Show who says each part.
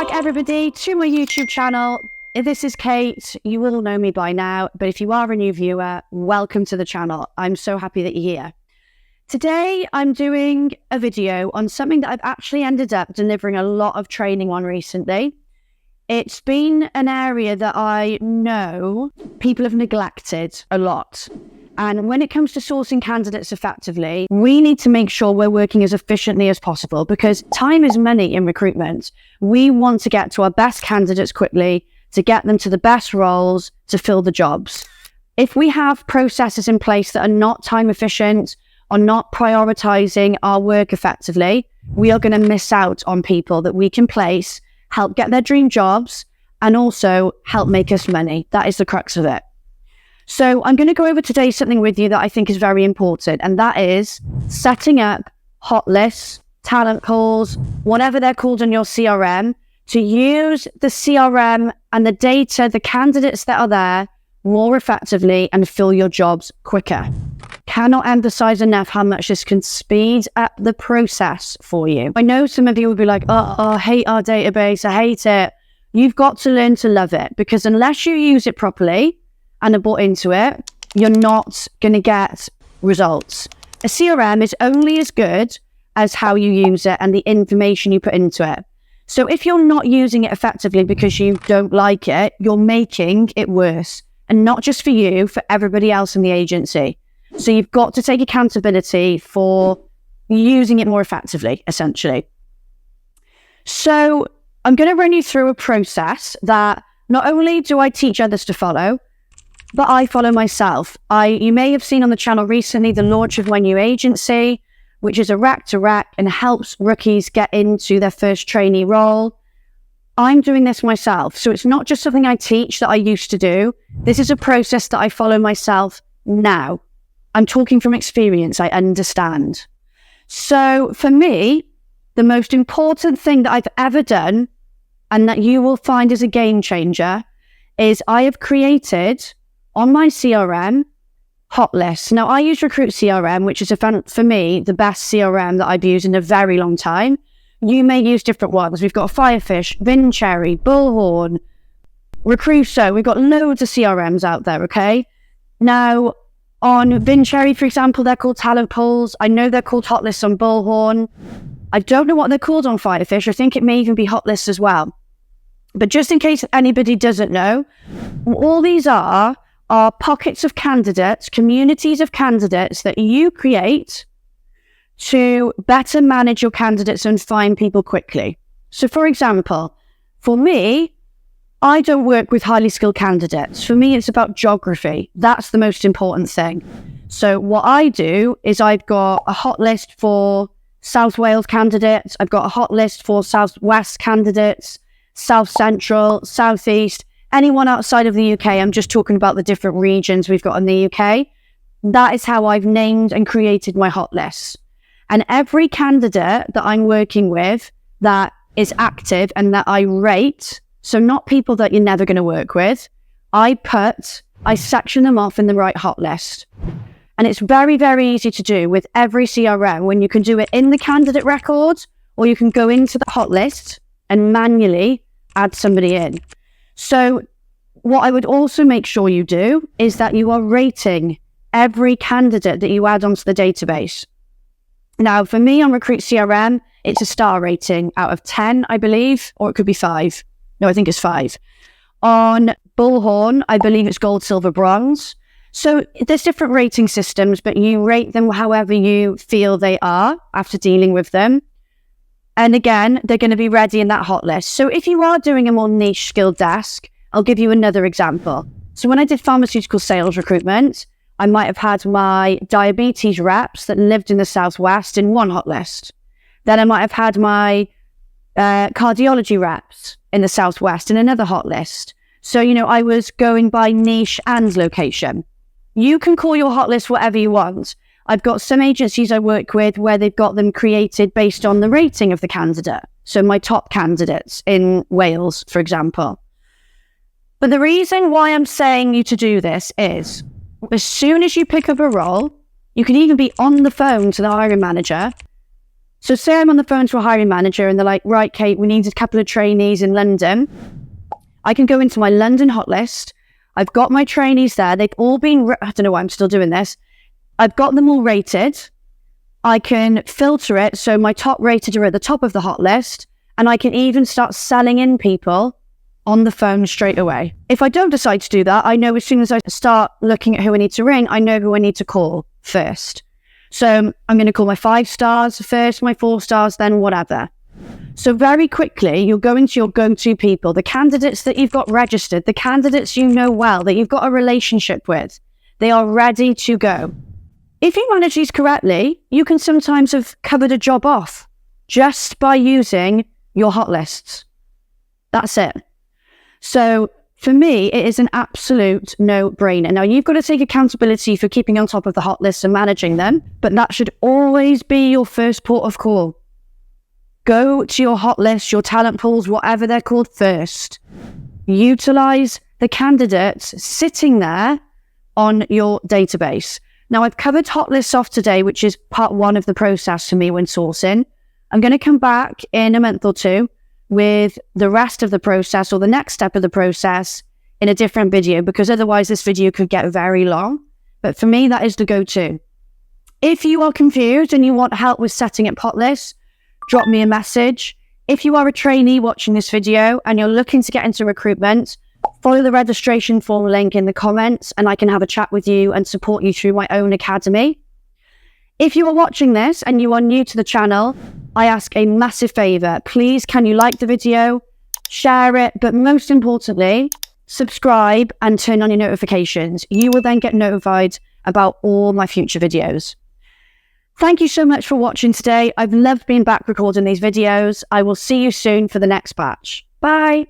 Speaker 1: back, everybody, to my YouTube channel. This is Kate. You will know me by now, but if you are a new viewer, welcome to the channel. I'm so happy that you're here. Today, I'm doing a video on something that I've actually ended up delivering a lot of training on recently. It's been an area that I know people have neglected a lot. And when it comes to sourcing candidates effectively, we need to make sure we're working as efficiently as possible because time is money in recruitment. We want to get to our best candidates quickly, to get them to the best roles, to fill the jobs. If we have processes in place that are not time efficient or not prioritizing our work effectively, we are going to miss out on people that we can place, help get their dream jobs, and also help make us money. That is the crux of it. So I'm going to go over today something with you that I think is very important, and that is setting up hot lists, talent calls, whatever they're called in your CRM, to use the CRM and the data, the candidates that are there more effectively and fill your jobs quicker. Cannot emphasize enough how much this can speed up the process for you. I know some of you will be like, oh, I hate our database, I hate it. You've got to learn to love it, because unless you use it properly and are bought into it, you're not going to get results. A CRM is only as good as how you use it and the information you put into it. So if you're not using it effectively because you don't like it, you're making it worse. And not just for you, for everybody else in the agency. So you've got to take accountability for using it more effectively, essentially. So I'm going to run you through a process that not only do I teach others to follow, but I follow myself. You may have seen on the channel recently the launch of my new agency, which is a rack to rack and helps rookies get into their first trainee role. I'm doing this myself. So it's not just something I teach that I used to do. This is a process that I follow myself now. I'm talking from experience. I understand. So for me, the most important thing that I've ever done, and that you will find is a game changer, is I have created on my CRM Hotlists. Now, I use Recruit CRM, which is, for me, the best CRM that I've used in a very long time. You may use different ones. We've got Firefish, Vincere, Bullhorn, Recruit. We've got loads of CRMs out there, okay? Now, on Vincere, for example, they're called talent pools. I know they're called Hotlists on Bullhorn. I don't know what they're called on Firefish. I think it may even be Hotlists as well. But just in case anybody doesn't know, all these are pockets of candidates, communities of candidates that you create to better manage your candidates and find people quickly. So for example, for me, I don't work with highly skilled candidates. For me, it's about geography. That's the most important thing. So what I do is I've got a hot list for South Wales candidates. I've got a hot list for South West candidates, South Central, South East. Anyone outside of the UK, I'm just talking about the different regions we've got in the UK. That is how I've named and created my hot lists. And every candidate that I'm working with that is active and that I rate, so not people that you're never going to work with, I section them off in the right hot list. And it's very, very easy to do with every CRM when you can do it in the candidate record, or you can go into the hot list and manually add somebody in. So what I would also make sure you do is that you are rating every candidate that you add onto the database. Now, for me on Recruit CRM, it's a star rating out of 10, I believe, or it could be 5. No, I think it's 5. On Bullhorn, I believe it's gold, silver, bronze. So there's different rating systems, but you rate them however you feel they are after dealing with them. And again, they're going to be ready in that hot list. So if you are doing a more niche skilled desk, I'll give you another example. So when I did pharmaceutical sales recruitment, I might have had my diabetes reps that lived in the Southwest in one hot list. Then I might have had my cardiology reps in the Southwest in another hot list. So, I was going by niche and location. You can call your hot list whatever you want. I've got some agencies I work with where they've got them created based on the rating of the candidate. So my top candidates in Wales, for example. But the reason why I'm saying you to do this is as soon as you pick up a role, you can even be on the phone to the hiring manager So say I'm on the phone to a hiring manager and they're like, right, Kate, we need a couple of trainees in London. I can go into my London hot list. I've got my trainees there. They've all been, I don't know why I'm still doing this. I've got them all rated. I can filter it so my top rated are at the top of the hot list, and I can even start selling in people on the phone straight away. If I don't decide to do that, I know as soon as I start looking at who I need to ring, I know who I need to call first. So I'm going to call my 5 stars first, my 4 stars, then whatever. So very quickly, you'll go into your go-to people, the candidates that you've got registered, the candidates you know well, that you've got a relationship with. They are ready to go. If you manage these correctly, you can sometimes have covered a job off just by using your hot lists. That's it. So for me, it is an absolute no-brainer. Now, you've got to take accountability for keeping on top of the hot lists and managing them, but that should always be your first port of call. Go to your hot lists, your talent pools, whatever they're called first. Utilize the candidates sitting there on your database. Now, I've covered hot lists off today, which is part 1 of the process for me when sourcing. I'm going to come back in a month or 2 with the rest of the process or the next step of the process in a different video, because otherwise this video could get very long. But for me, that is the go-to. If you are confused and you want help with setting up hot lists, drop me a message. If you are a trainee watching this video and you're looking to get into recruitment, follow the registration form link in the comments and I can have a chat with you and support you through my own academy. If you are watching this and you are new to the channel, I ask a massive favor. Please, can you like the video, share it, but most importantly, subscribe and turn on your notifications. You will then get notified about all my future videos. Thank you so much for watching today. I've loved being back recording these videos. I will see you soon for the next batch. Bye.